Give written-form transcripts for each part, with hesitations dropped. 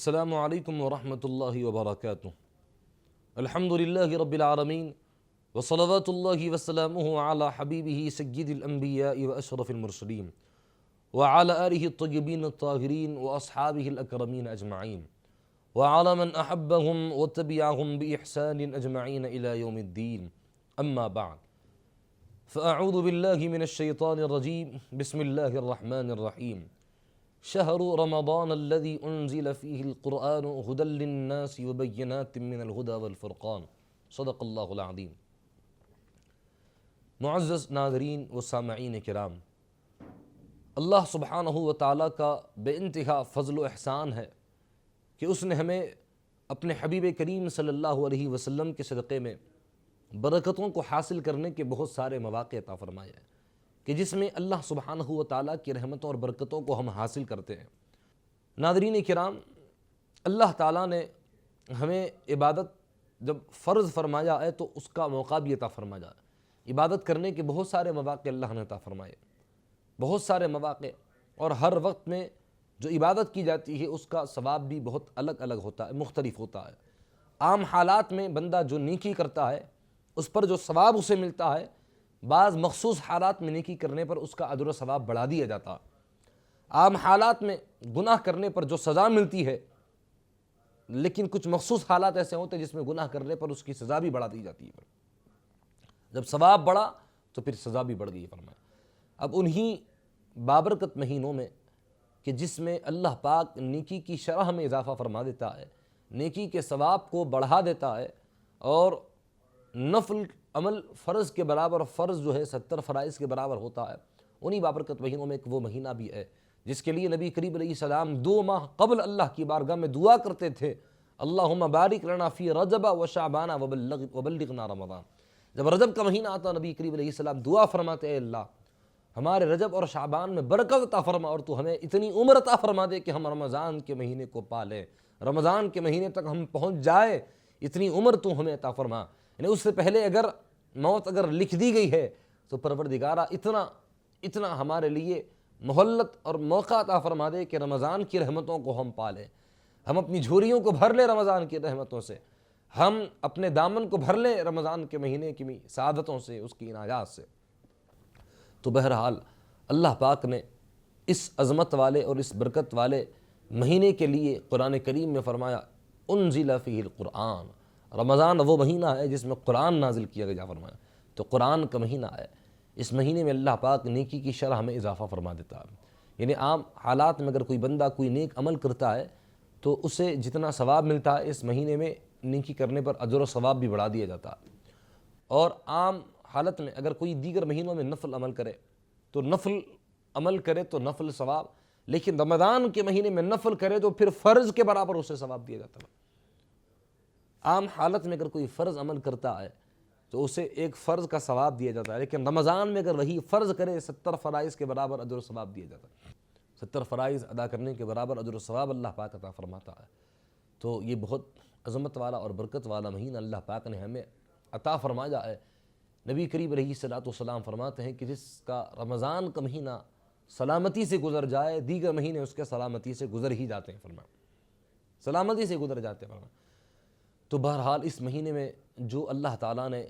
السلام علیکم ورحمۃ اللہ وبرکاتہ۔ الحمد للہ رب العالمین وصلوات اللہ وسلامہ علی حبیبہ سید الانبیاء واشرف المرسلین وعلی آلہ الطیبین الطاہرین واصحابہ الاکرمین اجمعین وعلی من احبہم وتبعہم باحسان اجمعین الی یوم الدین، اما بعد فاعوذ باللہ من الشیطان الرجیم، بسم اللہ الرحمن الرحیم۔ شہر رمضان الذي انزل فيه القرآن هدى للناس وبينات من الهدى والفرقان، صدق اللہ العظیم۔ معزز ناظرین و سامعین کرام، اللہ سبحانہ و تعالیٰ کا بے انتہا فضل و احسان ہے کہ اس نے ہمیں اپنے حبیب کریم صلی اللہ علیہ وسلم کے صدقے میں برکتوں کو حاصل کرنے کے بہت سارے مواقع عطا فرمائے ہیں کہ جس میں اللہ سبحانہ و تعالیٰ کی رحمتوں اور برکتوں کو ہم حاصل کرتے ہیں۔ ناظرین کرام، اللہ تعالیٰ نے ہمیں عبادت جب فرض فرمایا ہے تو اس کا موقع بھی عطا فرمایا ہے۔ عبادت کرنے کے بہت سارے مواقع اللہ نے عطا فرمائے، بہت سارے مواقع، اور ہر وقت میں جو عبادت کی جاتی ہے اس کا ثواب بھی بہت الگ الگ ہوتا ہے، مختلف ہوتا ہے۔ عام حالات میں بندہ جو نیکی کرتا ہے اس پر جو ثواب اسے ملتا ہے، بعض مخصوص حالات میں نیکی کرنے پر اس کا اجر و ثواب بڑھا دیا جاتا ہے۔ عام حالات میں گناہ کرنے پر جو سزا ملتی ہے، لیکن کچھ مخصوص حالات ایسے ہوتے ہیں جس میں گناہ کرنے پر اس کی سزا بھی بڑھا دی جاتی ہے۔ جب ثواب بڑھا تو پھر سزا بھی بڑھ گئی فرمایا۔ اب انہی بابرکت مہینوں میں کہ جس میں اللہ پاک نیکی کی شرح میں اضافہ فرما دیتا ہے، نیکی کے ثواب کو بڑھا دیتا ہے، اور نفل عمل فرض کے برابر، فرض جو ہے 70 فرائض کے برابر ہوتا ہے، انہی بابرکت مہینوں میں ایک وہ مہینہ بھی ہے جس کے لیے نبی کریم علیہ السلام 2 ماہ قبل اللہ کی بارگاہ میں دعا کرتے تھے، اللہم بارک لنا فی رجب و شعبان وبلغنا رمضان۔ جب رجب کا مہینہ آتا نبی کریم علیہ السلام دعا فرماتے، اے اللہ ہمارے رجب اور شعبان میں برکت عطا فرما، اور تو ہمیں اتنی عمر عطا فرما دے کہ ہم رمضان کے مہینے کو پا لیں، رمضان کے مہینے تک ہم پہنچ جائے، اتنی عمر تو ہمیں عطا فرما۔ یعنی اس سے پہلے اگر موت لکھ دی گئی ہے تو پروردگارہ اتنا ہمارے لیے مہلت اور موقع عطا فرما دے کہ رمضان کی رحمتوں کو ہم پا لیں، ہم اپنی جھولیوں کو بھر لیں رمضان کی رحمتوں سے، ہم اپنے دامن کو بھر لیں رمضان کے مہینے کی سعادتوں سے، اس کی عنایات سے۔ تو بہرحال اللہ پاک نے اس عظمت والے اور اس برکت والے مہینے کے لیے قرآن کریم میں فرمایا انزل فیہ القرآن۔ رمضان وہ مہینہ ہے جس میں قرآن نازل کیا گیا فرمایا، تو قرآن کا مہینہ ہے۔ اس مہینے میں اللہ پاک نیکی کی شرح میں اضافہ فرما دیتا ہے۔ یعنی عام حالات میں اگر کوئی بندہ کوئی نیک عمل کرتا ہے تو اسے جتنا ثواب ملتا ہے، اس مہینے میں نیکی کرنے پر اجر و ثواب بھی بڑھا دیا جاتا ہے۔ اور عام حالت میں اگر کوئی دیگر مہینوں میں نفل عمل کرے تو نفل ثواب، لیکن رمضان کے مہینے میں نفل کرے تو پھر فرض کے برابر اسے ثواب دیا جاتا ہے۔ عام حالت میں اگر کوئی فرض عمل کرتا ہے تو اسے ایک فرض کا ثواب دیا جاتا ہے، لیکن رمضان میں اگر وہی فرض کرے 70 فرائض کے برابر اجر و ثواب دیا جاتا ہے۔ 70 فرائض ادا کرنے کے برابر اجر و ثواب اللہ پاک عطا فرماتا ہے۔ تو یہ بہت عظمت والا اور برکت والا مہینہ اللہ پاک نے ہمیں عطا فرمایا ہے۔ نبی کریم علیہ الصلوۃ والسلام فرماتے ہیں کہ جس کا رمضان کا مہینہ سلامتی سے گزر جائے، دیگر مہینے اس کے سلامتی سے گزر ہی جاتے ہیں فرمایا، سلامتی سے گزر جاتے ہیں فرمایا۔ تو بہرحال اس مہینے میں جو اللہ تعالیٰ نے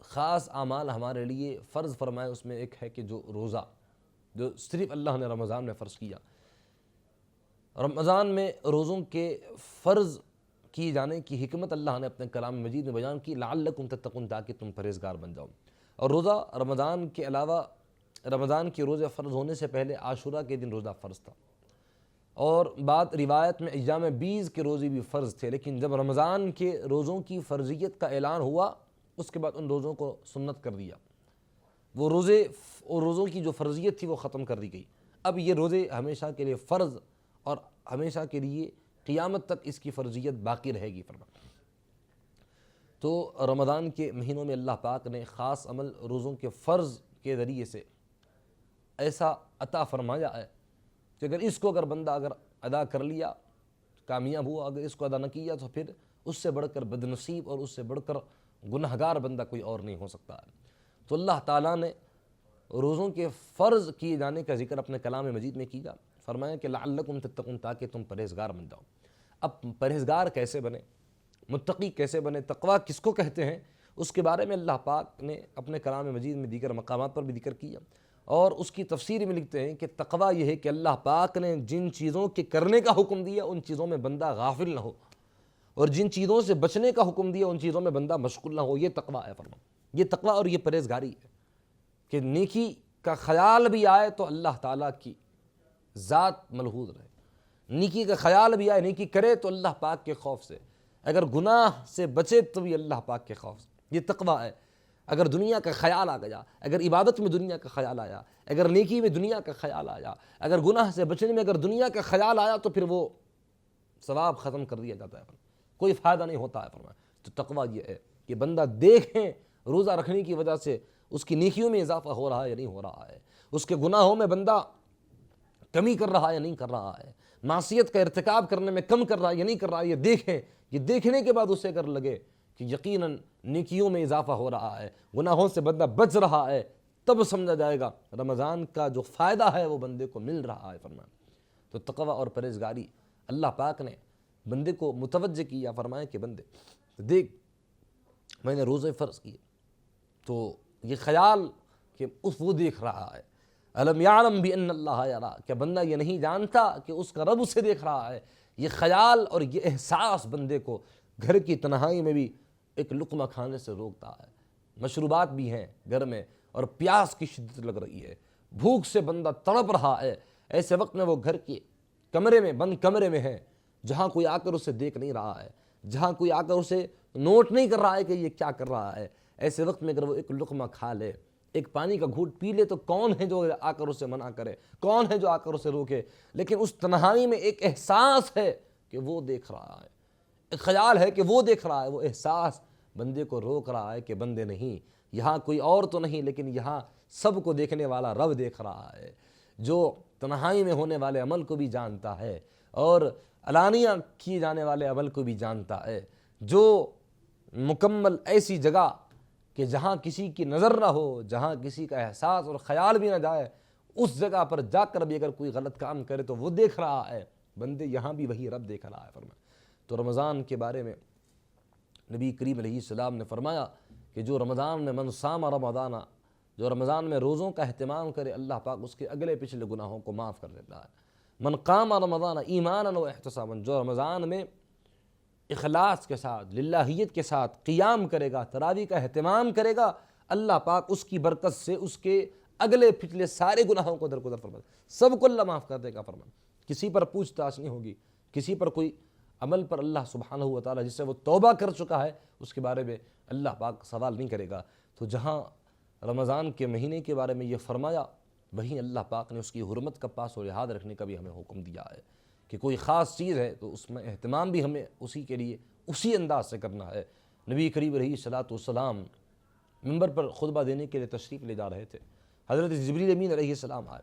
خاص اعمال ہمارے لیے فرض فرمائے، اس میں ایک ہے کہ جو روزہ، جو صرف اللہ نے رمضان میں فرض کیا۔ رمضان میں روزوں کے فرض کیے جانے کی حکمت اللہ نے اپنے کلام مجید میں بیان کی، لعلکم تتقون، تاکہ تم پرہیزگار بن جاؤ۔ اور روزہ رمضان کے علاوہ، رمضان کے روزے فرض ہونے سے پہلے عاشورہ کے دن روزہ فرض تھا، اور بعد روایت میں ایام 20 کے روزے بھی فرض تھے، لیکن جب رمضان کے روزوں کی فرضیت کا اعلان ہوا اس کے بعد ان روزوں کو سنت کر دیا، وہ روزوں کی جو فرضیت تھی وہ ختم کر دی گئی۔ اب یہ روزے ہمیشہ کے لیے فرض، اور ہمیشہ کے لیے قیامت تک اس کی فرضیت باقی رہے گی فرمایا۔ تو رمضان کے مہینوں میں اللہ پاک نے خاص عمل روزوں کے فرض کے ذریعے سے ایسا عطا فرمایا ہے کہ اگر بندہ ادا کر لیا کامیاب ہوا، اگر اس کو ادا نہ کیا تو پھر اس سے بڑھ کر بدنصیب اور اس سے بڑھ کر گنہگار بندہ کوئی اور نہیں ہو سکتا ہے۔ تو اللہ تعالیٰ نے روزوں کے فرض کیے جانے کا ذکر اپنے کلام مجید میں کیا، فرمایا کہ لعلکم تتقون، تاکہ تم پرہیزگار بن جاؤ۔ اب پرہیزگار کیسے بنے، متقی کیسے بنے، تقویٰ کس کو کہتے ہیں، اس کے بارے میں اللہ پاک نے اپنے کلام مجید میں دیگر مقامات پر بھی ذکر کیا، اور اس کی تفسیر میں لکھتے ہیں کہ تقویٰ یہ ہے کہ اللہ پاک نے جن چیزوں کے کرنے کا حکم دیا ان چیزوں میں بندہ غافل نہ ہو، اور جن چیزوں سے بچنے کا حکم دیا ان چیزوں میں بندہ مشغول نہ ہو۔ یہ تقویٰ ہے فرمان، یہ تقویٰ اور یہ پرہیزگاری ہے کہ نیکی کا خیال بھی آئے تو اللہ تعالیٰ کی ذات ملحوظ رہے، نیکی کا خیال بھی آئے، نیکی کرے تو اللہ پاک کے خوف سے، اگر گناہ سے بچے تو بھی اللہ پاک کے خوف سے۔ یہ تقویٰ ہے۔ اگر دنیا کا خیال آ گیا، اگر عبادت میں دنیا کا خیال آیا، اگر نیکی میں دنیا کا خیال آیا، اگر گناہ سے بچنے میں اگر دنیا کا خیال آیا تو پھر وہ ثواب ختم کر دیا جاتا ہے، کوئی فائدہ نہیں ہوتا ہے فرمایا۔ تو تقویٰ یہ ہے کہ بندہ دیکھیں روزہ رکھنے کی وجہ سے اس کی نیکیوں میں اضافہ ہو رہا ہے یا نہیں ہو رہا ہے، اس کے گناہوں میں بندہ کمی کر رہا ہے یا نہیں کر رہا ہے، معصیت کا ارتکاب کرنے میں کم کر رہا ہے یا نہیں کر رہا ہے، یہ دیکھیں۔ یہ دیکھنے کے بعد اسے اگر لگے کہ یقیناً نیکیوں میں اضافہ ہو رہا ہے، گناہوں سے بندہ بچ رہا ہے، تب سمجھا جائے گا رمضان کا جو فائدہ ہے وہ بندے کو مل رہا ہے فرمایا۔ تو تقویٰ اور پرہیزگاری اللہ پاک نے بندے کو متوجہ کیا، فرمایا کہ بندے دیکھ میں نے روزے فرض کیے، تو یہ خیال کہ وہ دیکھ رہا ہے، الم یعلم بان اللہ یرا، کہ بندہ یہ نہیں جانتا کہ اس کا رب اسے دیکھ رہا ہے۔ یہ خیال اور یہ احساس بندے کو گھر کی تنہائی میں بھی ایک لقمہ کھانے سے روکتا ہے، مشروبات بھی ہیں گھر میں اور پیاس کی شدت لگ رہی ہے، بھوک سے بندہ تڑپ رہا ہے، ایسے وقت میں وہ گھر کے کمرے میں بند کمرے میں ہے، جہاں کوئی آ کر اسے دیکھ نہیں رہا ہے، جہاں کوئی آ کر اسے نوٹ نہیں کر رہا ہے کہ یہ کیا کر رہا ہے، ایسے وقت میں اگر وہ ایک لقمہ کھا لے، ایک پانی کا گھونٹ پی لے تو کون ہے جو آ کر اسے منع کرے، کون ہے جو آ کر اسے روکے؟ لیکن اس تنہائی میں ایک احساس ہے کہ وہ دیکھ رہا ہے، ایک خیال ہے کہ وہ دیکھ رہا ہے، وہ احساس بندے کو روک رہا ہے کہ بندے نہیں، یہاں کوئی اور تو نہیں لیکن یہاں سب کو دیکھنے والا رب دیکھ رہا ہے، جو تنہائی میں ہونے والے عمل کو بھی جانتا ہے اور علانیہ کیے جانے والے عمل کو بھی جانتا ہے، جو مکمل ایسی جگہ کہ جہاں کسی کی نظر نہ ہو، جہاں کسی کا احساس اور خیال بھی نہ جائے، اس جگہ پر جا کر بھی اگر کوئی غلط کام کرے تو وہ دیکھ رہا ہے، بندے یہاں بھی وہی رب دیکھ رہا ہے فرمایا۔ تو رمضان کے بارے میں نبی کریم علیہ السلام نے فرمایا کہ جو رمضان میں من صام رمضان، جو رمضان میں روزوں کا اہتمام کرے اللہ پاک اس کے اگلے پچھلے گناہوں کو معاف کر دیتا ہے۔ من قام رمضان ایمانا و احتسابا، جو رمضان میں اخلاص کے ساتھ للہیت کے ساتھ قیام کرے گا، تراویح کا اہتمام کرے گا، اللہ پاک اس کی برکت سے اس کے اگلے پچھلے سارے گناہوں کو درگزر فرما، سب کو اللہ معاف کر دے گا فرمان۔ کسی پر پوچھ تاچھ نہیں ہوگی، کسی پر کوئی عمل پر اللہ سبحانہ و تعالیٰ جس سے وہ توبہ کر چکا ہے اس کے بارے میں اللہ پاک سوال نہیں کرے گا۔ تو جہاں رمضان کے مہینے کے بارے میں یہ فرمایا، وہیں اللہ پاک نے اس کی حرمت کا پاس و لحاظ رکھنے کا بھی ہمیں حکم دیا ہے کہ کوئی خاص چیز ہے تو اس میں اہتمام بھی ہمیں اسی کے لیے اسی انداز سے کرنا ہے۔ نبی کریم علیہ السلام منبر پر خطبہ دینے کے لیے تشریف لے جا رہے تھے، حضرت جبریل امین علیہ السلام آئے،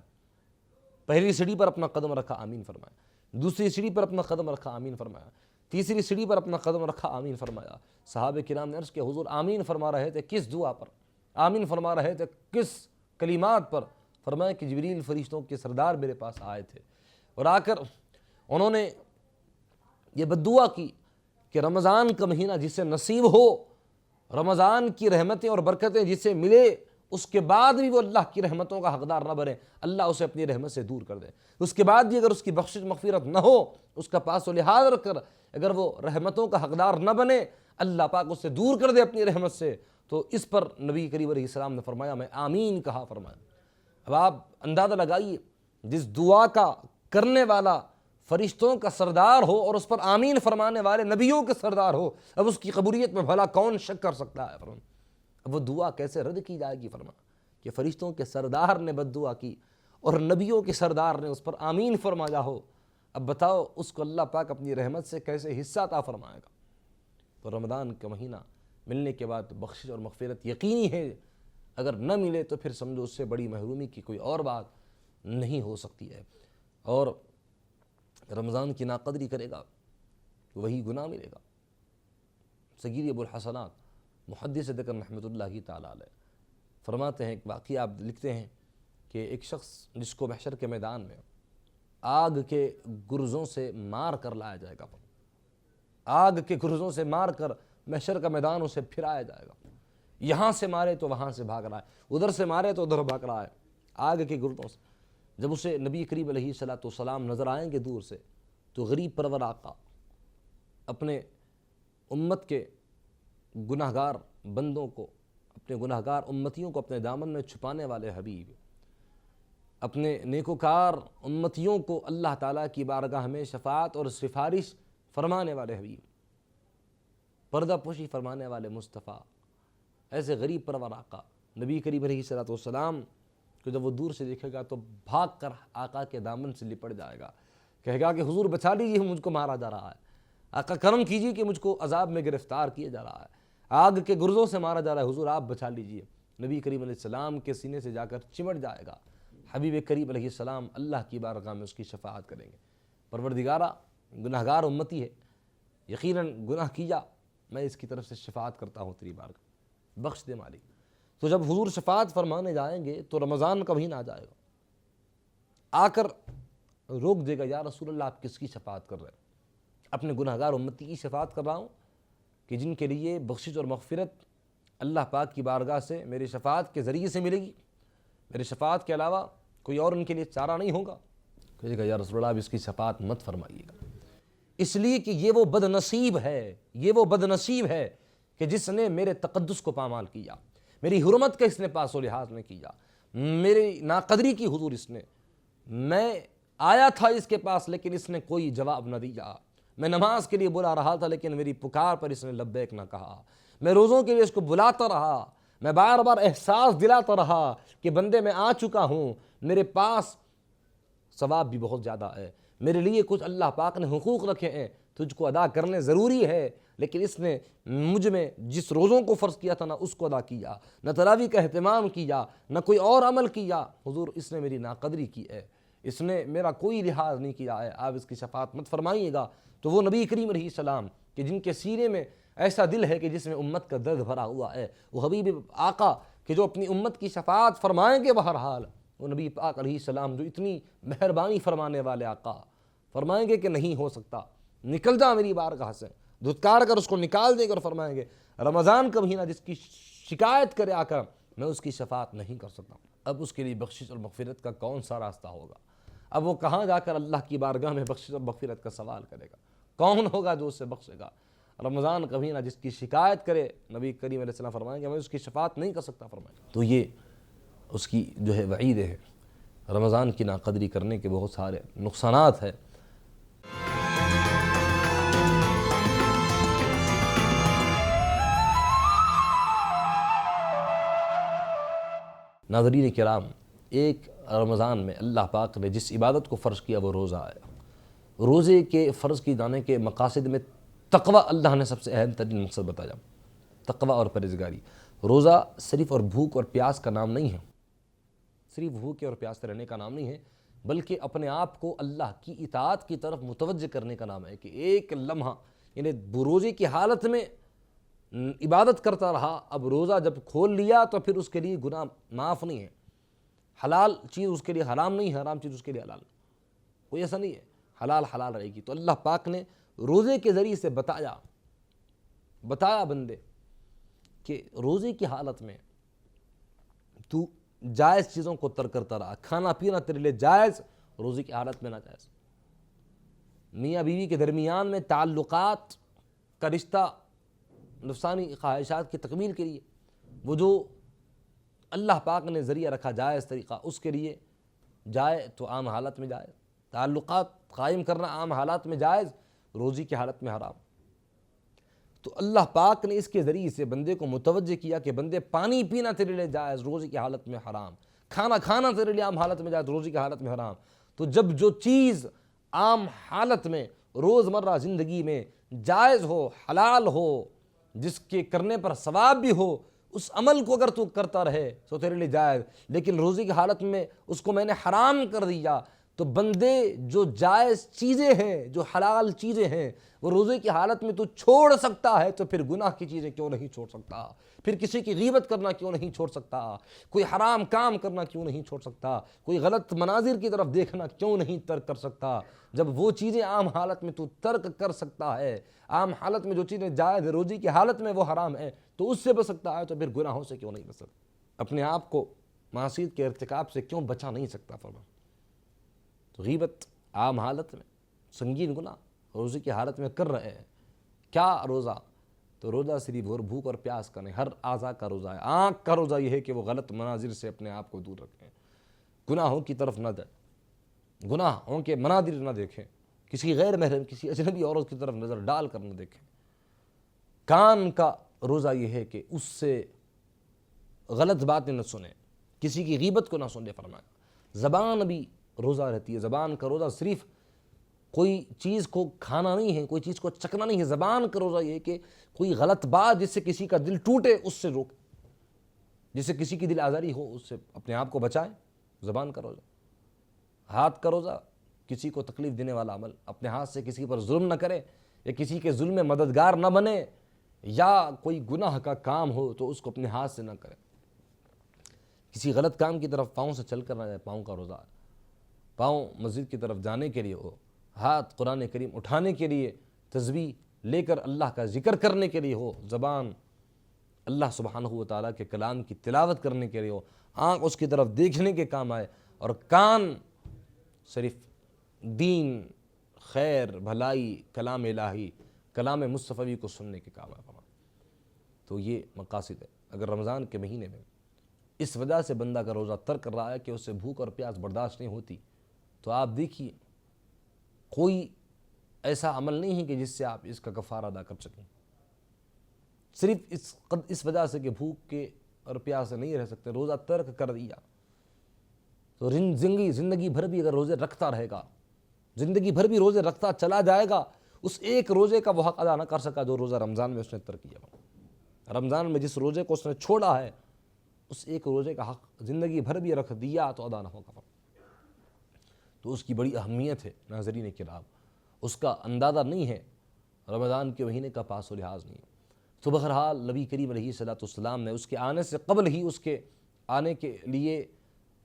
پہلی سیڑھی پر اپنا قدم رکھا، آمین فرمایا، دوسری سیڑھی پر اپنا قدم رکھا، آمین فرمایا، تیسری سیڑھی پر اپنا قدم رکھا، آمین فرمایا۔ صحابہ کرام نے عرض کیا حضور آمین فرما رہے تھے کس دعا پر، آمین فرما رہے تھے کس کلمات پر؟ فرمایا کہ جبریل فرشتوں کے سردار میرے پاس آئے تھے اور آ کر انہوں نے یہ بددعا کی کہ رمضان کا مہینہ جسے نصیب ہو، رمضان کی رحمتیں اور برکتیں جسے ملے، اس کے بعد بھی وہ اللہ کی رحمتوں کا حقدار نہ بنے، اللہ اسے اپنی رحمت سے دور کر دے۔ اس کے بعد بھی اگر اس کی بخشش مغفرت نہ ہو، اس کا پاس و لحاظ رکھ کر اگر وہ رحمتوں کا حقدار نہ بنے، اللہ پاک اسے دور کر دے اپنی رحمت سے، تو اس پر نبی کریم علیہ السلام نے فرمایا میں آمین کہا فرمایا۔ اب آپ اندازہ لگائیے جس دعا کا کرنے والا فرشتوں کا سردار ہو اور اس پر آمین فرمانے والے نبیوں کے سردار ہو، اب اس کی قبولیت میں بھلا کون شک کر سکتا ہے فرمان؟ اب وہ دعا کیسے رد کی جائے گی فرمان کہ فرشتوں کے سردار نے بد دعا کی اور نبیوں کے سردار نے اس پر آمین فرمایا ہو، اب بتاؤ اس کو اللہ پاک اپنی رحمت سے کیسے حصہ عطا فرمائے گا؟ تو رمضان کا مہینہ ملنے کے بعد بخشش اور مغفرت یقینی ہے، اگر نہ ملے تو پھر سمجھو اس سے بڑی محرومی کی کوئی اور بات نہیں ہو سکتی ہے، اور رمضان کی ناقدری کرے گا تو وہی گناہ ملے گا۔ سگیر ابو الحسنات محدث دکن رحمۃ اللہ تعالیٰ علیہ فرماتے ہیں، ایک واقعہ آپ لکھتے ہیں کہ ایک شخص جس کو محشر کے میدان میں آگ کے گرزوں سے مار کر لایا جائے گا، آگ کے گرزوں سے مار کر محشر کا میدان اسے پھرایا جائے گا، یہاں سے مارے تو وہاں سے بھاگ رہا ہے، ادھر سے مارے تو ادھر بھاگ رہا ہے، آگ کے گردوں سے۔ جب اسے نبی کریم علیہ الصلوۃ والسلام نظر آئیں گے دور سے تو غریب پرور آقا، اپنے امت کے گناہگار بندوں کو، اپنے گناہگار امتیوں کو اپنے دامن میں چھپانے والے حبیب، اپنے نیکوکار امتیوں کو اللہ تعالیٰ کی بارگاہ میں شفاعت اور سفارش فرمانے والے حبیب، پردہ پوشی فرمانے والے مصطفیٰ، ایسے غریب پرور آقا نبی کریم علیہ الصلوۃ والسلام کو جب وہ دور سے دیکھے گا تو بھاگ کر آقا کے دامن سے لپٹ جائے گا، کہے گا کہ حضور بچا لیجیے، مجھ کو مارا جا رہا ہے، آقا کرم کیجیے کہ مجھ کو عذاب میں گرفتار کیا جا رہا ہے، آگ کے گرزوں سے مارا جا رہا ہے، حضور آپ بچا لیجیے۔ نبی کریم علیہ السلام کے سینے سے جا کر چمٹ جائے گا، حبیب کریم علیہ السلام اللہ کی بارگاہ میں اس کی شفاعت کریں گے، پروردگارہ گناہگار امتی ہے، یقیناً گناہ کیا، میں اس کی طرف سے شفاعت کرتا ہوں تیری بارگاہ، بخش دے مالک۔ تو جب حضور شفاعت فرمانے جائیں گے تو رمضان کا مہینہ آ جائے گا، آ کر روک دے گا، یا رسول اللہ آپ کس کی شفاعت کر رہے ہیں؟ اپنے گناہگار امتی کی شفاعت کر رہا ہوں کہ جن کے لیے بخشش اور مغفرت اللہ پاک کی بارگاہ سے میری شفاعت کے ذریعے سے ملے گی، میری شفاعت کے علاوہ کوئی اور ان کے لیے چارہ نہیں ہوگا۔ کہے گا یا رسول اللہ آپ اس کی شفاعت مت فرمائیے گا، اس لیے کہ یہ وہ بد نصیب ہے، یہ وہ بد نصیب ہے کہ جس نے میرے تقدس کو پامال کیا، میری حرمت کا اس نے پاس و لحاظ نہیں کیا، میری ناقدری کی حضور اس نے، میں آیا تھا اس کے پاس لیکن اس نے کوئی جواب نہ دیا، میں نماز کے لیے بلا رہا تھا لیکن میری پکار پر اس نے لبیک نہ کہا، میں روزوں کے لیے اس کو بلاتا رہا، میں بار بار احساس دلاتا رہا کہ بندے میں آ چکا ہوں، میرے پاس ثواب بھی بہت زیادہ ہے، میرے لیے کچھ اللہ پاک نے حقوق رکھے ہیں تجھ کو ادا کرنے ضروری ہے، لیکن اس نے مجھ میں جس روزوں کو فرض کیا تھا نہ اس کو ادا کیا، نہ تراویح کا اہتمام کیا، نہ کوئی اور عمل کیا، حضور اس نے میری ناقدری کی ہے، اس نے میرا کوئی لحاظ نہیں کیا ہے، آپ اس کی شفاعت مت فرمائیے گا۔ تو وہ نبی کریم علیہ السلام کہ جن کے سینے میں ایسا دل ہے کہ جس میں امت کا درد بھرا ہوا ہے، وہ حبیب آقا کہ جو اپنی امت کی شفاعت فرمائیں گے بہرحال، وہ نبی پاک علیہ السلام جو اتنی مہربانی فرمانے والے آقا فرمائیں گے کہ نہیں ہو سکتا، نکل جا میری بارگاہ سے، دھتکار کر اس کو نکال دے کر فرمائیں گے رمضان کا مہینہ جس کی شکایت کرے آ کر میں اس کی شفاعت نہیں کر سکتا۔ اب اس کے لیے بخشش اور مغفرت کا کون سا راستہ ہوگا؟ اب وہ کہاں جا کر اللہ کی بارگاہ میں بخشش اور مغفرت کا سوال کرے گا؟ کون ہوگا جو اس سے بخشے گا؟ رمضان کا مہینہ جس کی شکایت کرے نبی کریم علیہ السلام فرمائیں گے میں اس کی شفاعت نہیں کر سکتا فرمائیں گے۔ تو یہ اس کی جو ہے وعید ہے، رمضان کی ناقدری کرنے کے بہت سارے نقصانات ہیں۔ ناظرین کرام، ایک رمضان میں اللہ پاک نے جس عبادت کو فرض کیا وہ روزہ ہے، روزے کے فرض کی جانے کے مقاصد میں تقوی اللہ نے سب سے اہم ترین مقصد بتایا، تقوی اور پرہیزگاری۔ روزہ صرف اور بھوک اور پیاس کا نام نہیں ہے، صرف بھوکے اور پیاس رہنے کا نام نہیں ہے، بلکہ اپنے آپ کو اللہ کی اطاعت کی طرف متوجہ کرنے کا نام ہے کہ ایک لمحہ یعنی روزے کی حالت میں عبادت کرتا رہا، اب روزہ جب کھول لیا تو پھر اس کے لیے گناہ معاف نہیں ہے، حلال چیز اس کے لیے حرام نہیں ہے، حرام چیز اس کے لیے حلال، کوئی ایسا نہیں ہے، حلال حلال رہے گی۔ تو اللہ پاک نے روزے کے ذریعے سے بتایا بندے کہ روزے کی حالت میں تو جائز چیزوں کو ترک کرتا رہا، کھانا پینا تیرے لیے جائز، روزے کی حالت میں ناجائز، میاں بیوی کے درمیان میں تعلقات کا رشتہ نفسانی خواہشات کی تکمیل کے لیے وہ جو اللہ پاک نے ذریعہ رکھا جائز طریقہ اس کے لیے جائے تو عام حالت میں جائز، تعلقات قائم کرنا عام حالات میں جائز، روزی کی حالت میں حرام۔ تو اللہ پاک نے اس کے ذریعے سے بندے کو متوجہ کیا کہ بندے پانی پینا تیرے لیے جائز، روزی کی حالت میں حرام، کھانا کھانا تیرے لیے عام حالت میں جائز، روزی کی حالت میں حرام۔ تو جب جو چیز عام حالت میں روزمرہ زندگی میں جائز ہو، حلال ہو، جس کے کرنے پر ثواب بھی ہو، اس عمل کو اگر تو کرتا رہے تو تیرے لیے جائز، لیکن روزی کی حالت میں اس کو میں نے حرام کر دیا تو بندے جو جائز چیزیں ہیں، جو حلال چیزیں ہیں، وہ روزے کی حالت میں تو چھوڑ سکتا ہے، تو پھر گناہ کی چیزیں کیوں نہیں چھوڑ سکتا؟ پھر کسی کی غیبت کرنا کیوں نہیں چھوڑ سکتا؟ کوئی حرام کام کرنا کیوں نہیں چھوڑ سکتا؟ کوئی غلط مناظر کی طرف دیکھنا کیوں نہیں ترک کر سکتا؟ جب وہ چیزیں عام حالت میں تو ترک کر سکتا ہے، عام حالت میں جو چیزیں جائز روزی کی حالت میں وہ حرام ہے تو اس سے بچ سکتا ہے، تو پھر گناہوں سے کیوں نہیں بچ سکتا؟ اپنے آپ کو معصیت کے ارتکاب سے کیوں بچا نہیں سکتا؟ فرمان تو غیبت عام حالت میں سنگین گناہ روزے کی حالت میں کر رہے ہیں۔ کیا روزہ؟ تو روزہ صرف بھوک اور پیاس کا نہیں، ہر اعضاء کا روزہ ہے۔ آنکھ کا روزہ یہ ہے کہ وہ غلط مناظر سے اپنے آپ کو دور رکھیں، گناہوں کی طرف نہ جائیں، گناہوں کے مناظر نہ دیکھیں، کسی غیر محرم کسی اجنبی عورت کی طرف نظر ڈال کر نہ دیکھیں۔ کان کا روزہ یہ ہے کہ اس سے غلط باتیں نہ سنیں، کسی کی غیبت کو نہ سنیں فرمایا۔ زبان بھی روزہ رہتی ہے، زبان کا روزہ صرف کوئی چیز کو کھانا نہیں ہے، کوئی چیز کو چکنا نہیں ہے، زبان کا روزہ یہ ہے کہ کوئی غلط بات جس سے کسی کا دل ٹوٹے اس سے روکے، جس سے کسی کی دل آزاری ہو اس سے اپنے آپ کو بچائے، زبان کا روزہ۔ ہاتھ کا روزہ کسی کو تکلیف دینے والا عمل، اپنے ہاتھ سے کسی پر ظلم نہ کرے، یا کسی کے ظلم میں مددگار نہ بنے، یا کوئی گناہ کا کام ہو تو اس کو اپنے ہاتھ سے نہ کرے، کسی غلط کام کی طرف پاؤں سے چل کر نہ جائے، پاؤں کا روزہ ہے۔ پاؤں مسجد کی طرف جانے کے لیے ہو، ہاتھ قرآن کریم اٹھانے کے لیے، تسبیح لے کر اللہ کا ذکر کرنے کے لیے ہو، زبان اللہ سبحانہ و تعالیٰ کے کلام کی تلاوت کرنے کے لیے ہو، آنکھ اس کی طرف دیکھنے کے کام آئے، اور کان صرف دین، خیر، بھلائی، کلام الہی، کلام مصطفی کو سننے کے کام آئے۔ تو یہ مقاصد ہے۔ اگر رمضان کے مہینے میں اس وجہ سے بندہ کا روزہ ترک کر رہا ہے کہ اسے بھوک اور پیاس برداشت نہیں ہوتی، تو آپ دیکھیے کوئی ایسا عمل نہیں ہے کہ جس سے آپ اس کا کفارہ ادا کر سکیں۔ صرف اس وجہ سے کہ بھوک کے اور پیاس سے نہیں رہ سکتے، روزہ ترک کر دیا تو زندگی بھر بھی اگر روزے رکھتا رہے گا، زندگی بھر بھی روزے رکھتا چلا جائے گا، اس ایک روزے کا وہ حق ادا نہ کر سکا جو روزہ رمضان میں اس نے ترک کیا۔ رمضان میں جس روزے کو اس نے چھوڑا ہے، اس ایک روزے کا حق زندگی بھر بھی رکھ دیا تو ادا نہ ہوگا۔ تو اس کی بڑی اہمیت ہے ناظرین کرام، اس کا اندازہ نہیں ہے، رمضان کے مہینے کا پاس و لحاظ نہیں ہے۔ تو بہرحال نبی کریم علیہ السلام نے اس کے آنے سے قبل ہی اس کے آنے کے لیے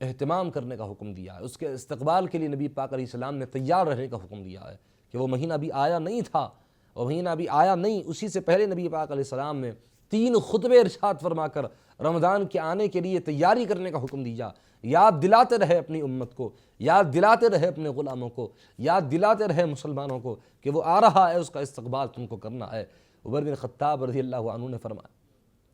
اہتمام کرنے کا حکم دیا ہے، اس کے استقبال کے لیے نبی پاک علیہ السلام نے تیار رہنے کا حکم دیا ہے کہ وہ مہینہ بھی آیا نہیں تھا، وہ مہینہ بھی آیا نہیں، اسی سے پہلے نبی پاک علیہ السلام نے 3 خطبے ارشاد فرما کر رمضان کے آنے کے لیے تیاری کرنے کا حکم دیا۔ یاد دلاتے رہے اپنی امت کو، یاد دلاتے رہے اپنے غلاموں کو، یاد دلاتے رہے مسلمانوں کو کہ وہ آ رہا ہے، اس کا استقبال تم کو کرنا ہے۔ عمر بن خطاب رضی اللہ عنہ نے فرمایا،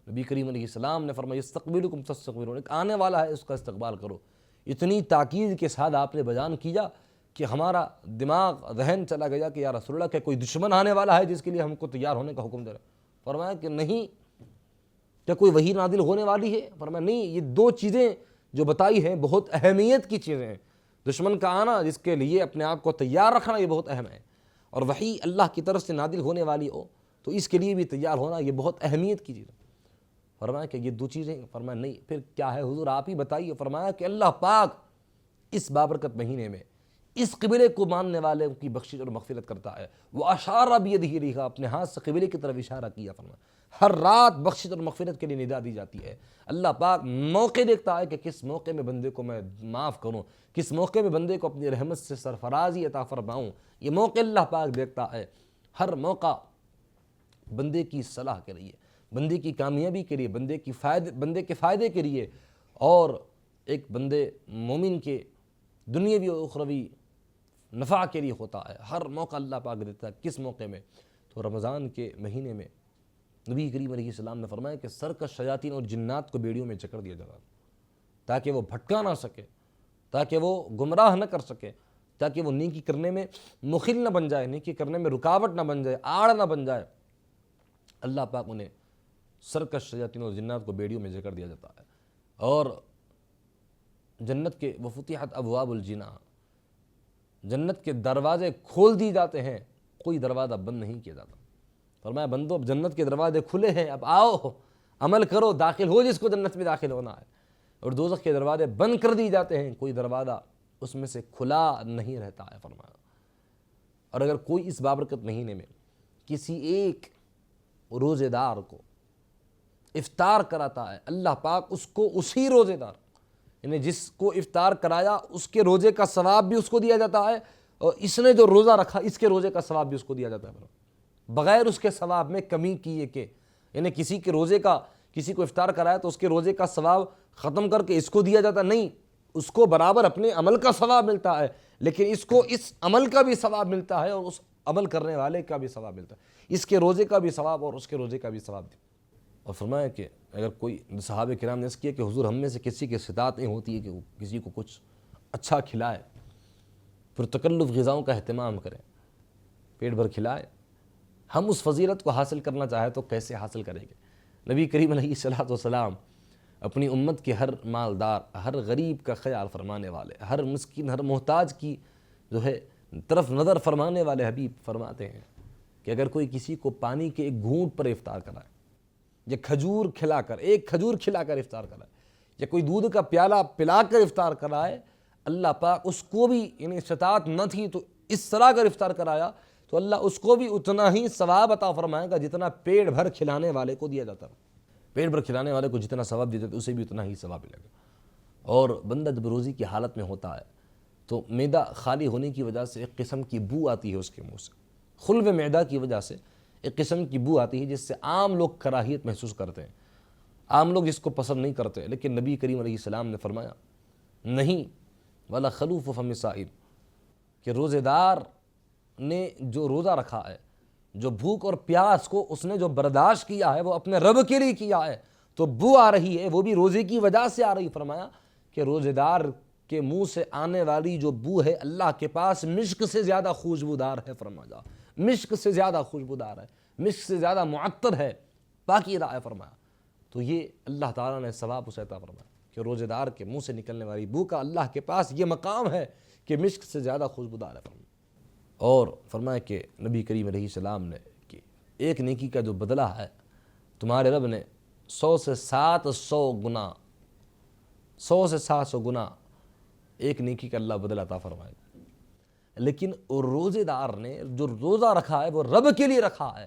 نبی کریم علیہ السلام نے فرمایا استقبلکم تستقبلون، ایک آنے والا ہے اس کا استقبال کرو۔ اتنی تاکید کے ساتھ آپ نے بیان کیا کہ ہمارا دماغ ذہن چلا گیا کہ یا رسول اللہ کہ کوئی دشمن آنے والا ہے جس کے لیے ہم کو تیار ہونے کا حکم دے رہا ہے؟ فرمایا کہ نہیں۔ کیا کوئی وحی نازل ہونے والی ہے؟ فرمایا نہیں، یہ 2 چیزیں جو بتائی ہیں بہت اہمیت کی چیزیں ہیں۔ دشمن کا آنا، جس کے لیے اپنے آپ کو تیار رکھنا، یہ بہت اہم ہے، اور وحی اللہ کی طرف سے نازل ہونے والی ہو تو اس کے لیے بھی تیار ہونا یہ بہت اہمیت کی چیز ہے۔ فرمایا کہ یہ 2 چیزیں؟ فرمایا نہیں۔ پھر کیا ہے حضور آپ ہی بتائیے۔ فرمایا کہ اللہ پاک اس بابرکت مہینے میں اس قبلے کو ماننے والے کی بخشش اور مغفرت کرتا ہے۔ وہ اشارہ بیدہ ریحا، اپنے ہاتھ سے قبلے کی طرف اشارہ کیا۔ فرمایا ہر رات بخشش اور مغفرت کے لیے ندا دی جاتی ہے۔ اللہ پاک موقع دیکھتا ہے کہ کس موقع میں بندے کو میں معاف کروں، کس موقع میں بندے کو اپنی رحمت سے سرفرازی عطا فرماؤں، یہ موقع اللہ پاک دیکھتا ہے۔ ہر موقع بندے کی صلاح کے لیے، بندے کی کامیابی کے لیے، بندے کے فائدے کے لیے، اور ایک بندے مومن کے دنیاوی و اخروی نفع کے لیے ہوتا ہے۔ ہر موقع اللہ پاک دیتا ہے، کس موقع میں؟ تو رمضان کے مہینے میں نبی کریم علیہ السلام نے فرمایا کہ سرکش شیاطین اور جنات کو بیڑیوں میں جکڑ دیا جاتا تاکہ وہ بھٹکا نہ سکے، تاکہ وہ گمراہ نہ کر سکے، تاکہ وہ نیکی کرنے میں مخل نہ بن جائے، نیکی کرنے میں رکاوٹ نہ بن جائے، آڑ نہ بن جائے۔ اللہ پاک انہیں سرکش شیاطین اور جنات کو بیڑیوں میں جکڑ دیا جاتا ہے، اور جنت کے وفتحت ابواب الجنہ، جنت کے دروازے کھول دی جاتے ہیں، کوئی دروازہ بند نہیں کیا جاتا۔ فرمایا بندو اب جنت کے دروازے کھلے ہیں، اب آؤ عمل کرو، داخل ہو جس کو جنت میں داخل ہونا ہے۔ اور دوزخ کے دروازے بند کر دی جاتے ہیں، کوئی دروازہ اس میں سے کھلا نہیں رہتا ہے فرمایا۔ اور اگر کوئی اس بابرکت مہینے میں کسی ایک روزے دار کو افطار کراتا ہے، اللہ پاک اس کو اسی روزے دار، یعنی جس کو افطار کرایا اس کے روزے کا ثواب بھی اس کو دیا جاتا ہے، اور اس نے جو روزہ رکھا اس کے روزے کا ثواب بھی اس کو دیا جاتا ہے، بغیر اس کے ثواب میں کمی کیے کہ، یعنی کسی کے روزے کا، کسی کو افطار کرایا تو اس کے روزے کا ثواب ختم کر کے اس کو دیا جاتا نہیں، اس کو برابر اپنے عمل کا ثواب ملتا ہے، لیکن اس کو اس عمل کا بھی ثواب ملتا ہے اور اس عمل کرنے والے کا بھی ثواب ملتا ہے، اس کے روزے کا بھی ثواب اور اس کے روزے کا بھی ثواب۔ اور فرمایا کہ اگر کوئی، صحابہ کرام نے اس کیا کہ حضور ہم میں سے کسی کی استطاعت نہیں ہوتی ہے کہ وہ کسی کو کچھ اچھا کھلائے، پھر تکلف غذاؤں کا اہتمام کریں، پیٹ بھر کھلائے، ہم اس فضیلت کو حاصل کرنا چاہے تو کیسے حاصل کریں گے؟ نبی کریم علیہ الصلوۃ والسلام اپنی امت کے ہر مالدار، ہر غریب کا خیال فرمانے والے، ہر مسکین، ہر محتاج کی جو ہے طرف نظر فرمانے والے حبیب فرماتے ہیں کہ اگر کوئی کسی کو پانی کے ایک گھونٹ پر افطار کرائے، یا کھجور کھلا کر، ایک کھجور کھلا کر افطار کرائے، یا کوئی دودھ کا پیالہ پلا کر افطار کرائے، اللہ پاک اس کو بھی، یعنی استطاعت نہ تھی تو اس طرح اگر افطار کرایا تو اللہ اس کو بھی اتنا ہی ثواب عطا فرمائے گا جتنا پیٹ بھر کھلانے والے کو دیا جاتا ہے۔ پیٹ بھر کھلانے والے کو جتنا ثواب دیا جاتا ہے اسے بھی اتنا ہی ثواب ملے گا۔ اور بندہ جب روزی کی حالت میں ہوتا ہے تو معدہ خالی ہونے کی وجہ سے ایک قسم کی بو آتی ہے اس کے منہ سے، خلو معدہ کی وجہ سے ایک قسم کی بو آتی ہے جس سے عام لوگ کراہیت محسوس کرتے ہیں، عام لوگ اس کو پسند نہیں کرتے، لیکن نبی کریم علیہ السلام نے فرمایا نہیں، ولا خلوف فم صائم، کہ روزے دار نے جو روزہ رکھا ہے، جو بھوک اور پیاس کو اس نے جو برداشت کیا ہے وہ اپنے رب کے لیے کیا ہے، تو بو آ رہی ہے وہ بھی روزے کی وجہ سے آ رہی۔ فرمایا کہ روزے دار کے منہ سے آنے والی جو بو ہے اللہ کے پاس مشک سے زیادہ خوشبودار ہے، فرمایا مشک سے زیادہ خوشبودار ہے، مشک سے زیادہ معطر ہے، پاکیزہ ہے فرمایا۔ تو یہ اللہ تعالیٰ نے ثواب اسے عطا فرمایا کہ روزے دار کے منہ سے نکلنے والی بو کا اللہ کے پاس یہ مقام ہے کہ مشک سے زیادہ خوشبودار ہے فرمایا۔ اور فرمایا کہ نبی کریم علیہ السلام نے کہ ایک نیکی کا جو بدلہ ہے تمہارے رب نے 100 سے 700 گنا، 100 سے 700 گنا ایک نیکی کا اللہ بدلہ عطا فرمائے گا۔ لیکن روزے دار نے جو روزہ رکھا ہے وہ رب کے لیے رکھا ہے،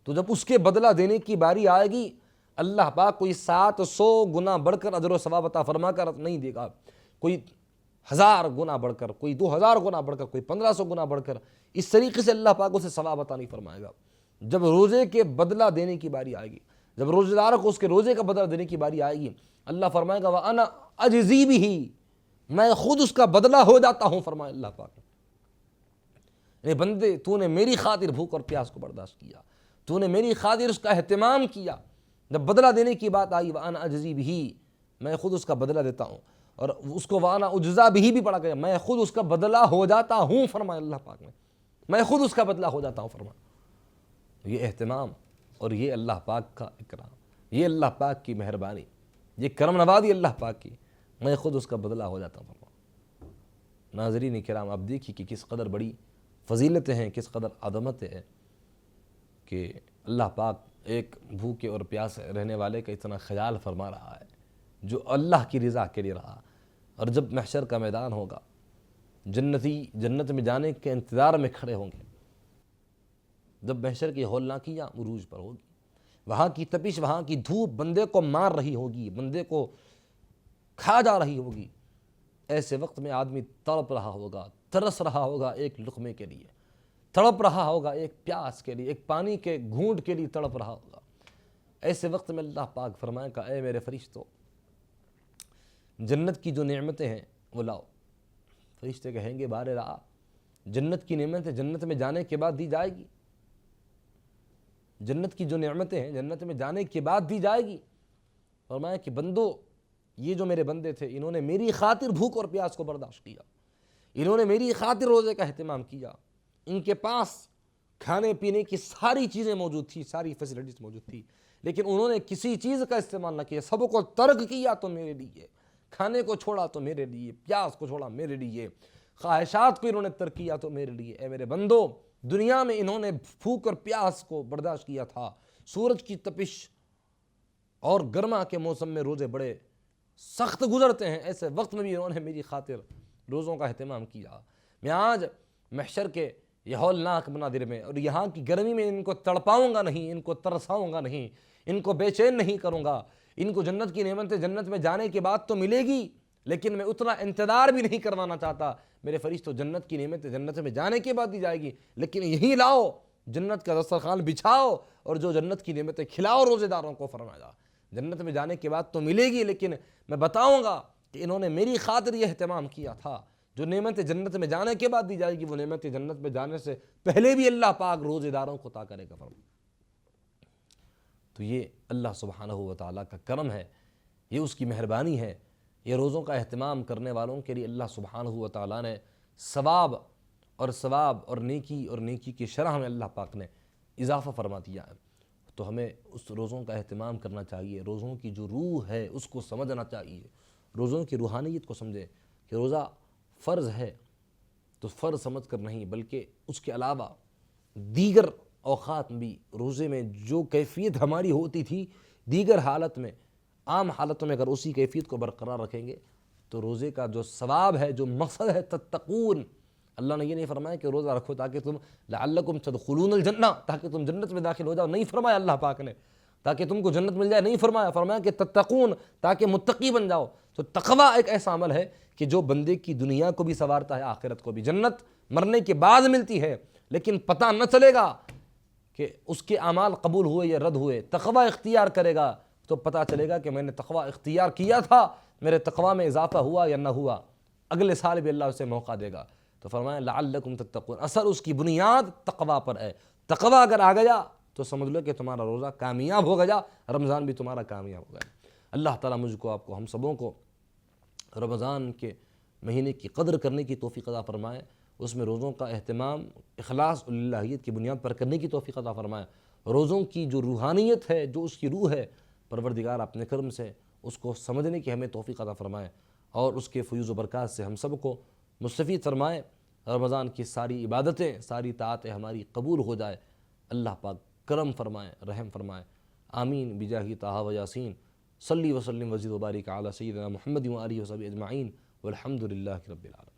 تو جب اس کے بدلہ دینے کی باری آئے گی اللہ پاک کوئی 700 گنا بڑھ کر اجر و ثواب عطا فرما کر نہیں دے گا، کوئی 1000 گنا بڑھ کر، کوئی 2000 گنا بڑھ کر، کوئی 1500 گنا بڑھ کر، اس طریقے سے اللہ پاک اسے ثواب عطا نہیں فرمائے گا۔ جب روزے کے بدلہ دینے کی باری آئے گی، جب روزے دار کو اس کے روزے کا بدلہ دینے کی باری آئے گی، اللہ فرمائے گا وَأَنَا أَجْزِي بِهِ، میں خود اس کا بدلہ ہو جاتا ہوں، فرمائے اللہ پاک۔ اے بندے تو نے میری خاطر بھوک اور پیاس کو برداشت کیا، تو نے میری خاطر اس کا اہتمام کیا، جب بدلہ دینے کی بات آئی وَأَنَا أَجْزِي بِهِ، میں خود اس کا بدلہ دیتا ہوں، اور اس کو وَأَنَا أُجْزَىٰ بِهِ بھی پڑھا گیا، میں خود اس کا بدلہ ہو جاتا ہوں، فرمائے اللہ پاک نے، میں خود اس کا بدلہ ہو جاتا ہوں، فرمائے۔ یہ اہتمام اور یہ اللہ پاک کا اکرام، یہ اللہ پاک کی مہربانی، یہ کرم نوازی اللہ پاک کی، میں خود اس کا بدلہ ہو جاتا ہوں، فرمائے۔ ناظرین کرام، آپ دیکھیے کہ کس قدر بڑی فضیلتیں ہیں، کس قدر عظمتیں ہیں کہ اللہ پاک ایک بھوکے اور پیاسے رہنے والے کا اتنا خیال فرما رہا ہے جو اللہ کی رضا کے لیے رہا۔ اور جب محشر کا میدان ہوگا، جنتی جنت میں جانے کے انتظار میں کھڑے ہوں گے، جب محشر کی ہولناکیاں عروج پر ہوگی، وہاں کی تپش، وہاں کی دھوپ بندے کو مار رہی ہوگی، بندے کو کھا جا رہی ہوگی، ایسے وقت میں آدمی تڑپ رہا ہوگا، ترس رہا ہوگا ایک لقمے کے لیے، تڑپ رہا ہوگا ایک پیاس کے لیے، ایک پانی کے گھونٹ کے لیے تڑپ رہا ہوگا۔ ایسے وقت میں اللہ پاک فرمائے گا اے میرے فرشتوں، جنت کی جو نعمتیں ہیں وہ لاؤ۔ فرشتے کہیں گے بارے رہا، جنت کی نعمتیں جنت میں جانے کے بعد دی جائے گی، جنت کی جو نعمتیں ہیں جنت میں جانے کے بعد دی جائے گی۔ فرمایا کہ بندو، یہ جو میرے بندے تھے انہوں نے میری خاطر بھوک اور پیاس کو برداشت کیا، انہوں نے میری خاطر روزے کا اہتمام کیا، ان کے پاس کھانے پینے کی ساری چیزیں موجود تھی، ساری فیسلٹیز موجود تھی، لیکن انہوں نے کسی چیز کا استعمال نہ کیا، سب کو ترک کیا تو میرے لیے، کھانے کو چھوڑا تو میرے لیے، پیاس کو چھوڑا میرے لیے، خواہشات کو انہوں نے ترک کیا تو میرے لیے۔ اے میرے بندو، دنیا میں انہوں نے بھوک اور پیاس کو برداشت کیا تھا، سورج کی تپش اور گرما کے موسم میں روزے بڑے سخت گزرتے ہیں، ایسے وقت میں بھی انہوں نے میری خاطر روزوں کا اہتمام کیا۔ میں آج محشر کے یہ ہولناک مناظر میں اور یہاں کی گرمی میں ان کو تڑپاؤں گا نہیں، ان کو ترساؤں گا نہیں، ان کو بے چین نہیں کروں گا۔ ان کو جنت کی نعمت جنت میں جانے کے بعد تو ملے گی، لیکن میں اتنا انتظار بھی نہیں کروانا چاہتا۔ میرے فرشتوں، جنت کی نعمت جنت میں جانے کے بعد دی جائے گی، لیکن یہی لاؤ، جنت کا دسترخوان بچھاؤ اور جو جنت کی نعمتیں کھلاؤ روزے داروں کو۔ فرمایا جنت میں جانے کے بعد تو ملے گی، لیکن میں بتاؤں گا کہ انہوں نے میری خاطر یہ اہتمام کیا تھا۔ جو نعمت جنت میں جانے کے بعد دی جائے گی، وہ نعمت جنت میں جانے سے پہلے بھی اللہ پاک روزے داروں کو عطا کرے گا۔ تو یہ اللہ سبحانہ و تعالیٰ کا کرم ہے، یہ اس کی مہربانی ہے۔ یہ روزوں کا اہتمام کرنے والوں کے لیے اللہ سبحانہ و تعالیٰ نے ثواب اور نیکی کی شرح میں اللہ پاک نے اضافہ فرما دیا ہے۔ تو ہمیں اس روزوں کا اہتمام کرنا چاہیے، روزوں کی جو روح ہے اس کو سمجھنا چاہیے، روزوں کی روحانیت کو سمجھیں کہ روزہ فرض ہے تو فرض سمجھ کر نہیں، بلکہ اس کے علاوہ دیگر اوقات بھی روزے میں جو کیفیت ہماری ہوتی تھی، دیگر حالت میں، عام حالتوں میں اگر اسی کیفیت کو برقرار رکھیں گے تو روزے کا جو ثواب ہے، جو مقصد ہے تتقون، اللہ نے یہ نہیں فرمایا کہ روزہ رکھو تاکہ تم لعلکم تدخلون الجنہ، تاکہ تم جنت میں داخل ہو جاؤ، نہیں فرمایا اللہ پاک نے تاکہ تم کو جنت مل جائے، نہیں فرمایا، فرمایا کہ تتقون، تاکہ متقی بن جاؤ۔ تو تقویٰ ایک ایسا عمل ہے کہ جو بندے کی دنیا کو بھی سنوارتا ہے، آخرت کو بھی۔ جنت مرنے کے بعد ملتی ہے، لیکن پتہ نہ چلے گا کہ اس کے اعمال قبول ہوئے یا رد ہوئے۔ تقویٰ اختیار کرے گا تو پتہ چلے گا کہ میں نے تقویٰ اختیار کیا تھا، میرے تقویٰ میں اضافہ ہوا یا نہ ہوا، اگلے سال بھی اللہ اسے موقع دے گا۔ تو فرمایا لعلکم تتقون، اثر اس کی بنیاد تقویٰ پر ہے۔ تقویٰ اگر آ گیا تو سمجھ لو کہ تمہارا روزہ کامیاب ہو گیا، رمضان بھی تمہارا کامیاب ہو گیا۔ اللہ تعالیٰ مجھ کو، آپ کو، ہم سبوں کو رمضان کے مہینے کی قدر کرنے کی توفیق عطا فرمائے، اس میں روزوں کا اہتمام اخلاص الہیت کی بنیاد پر کرنے کی توفیق عطا فرمائے۔ روزوں کی جو روحانیت ہے، جو اس کی روح ہے، پروردگار اپنے کرم سے اس کو سمجھنے کی ہمیں توفیق عطا فرمائے اور اس کے فیوز و برکات سے ہم سب کو مستفید فرمائے۔ رمضان کی ساری عبادتیں، ساری طاعتیں ہماری قبول ہو جائے، اللہ پاک کرم فرمائے، رحم فرمائے۔ آمین بجاہ طٰہٰ و یاسین۔ صلی وسلم وزد وبارک علی سیدنا محمد و آلہ وصحبہ اجمعین والحمد للہ رب العالمین۔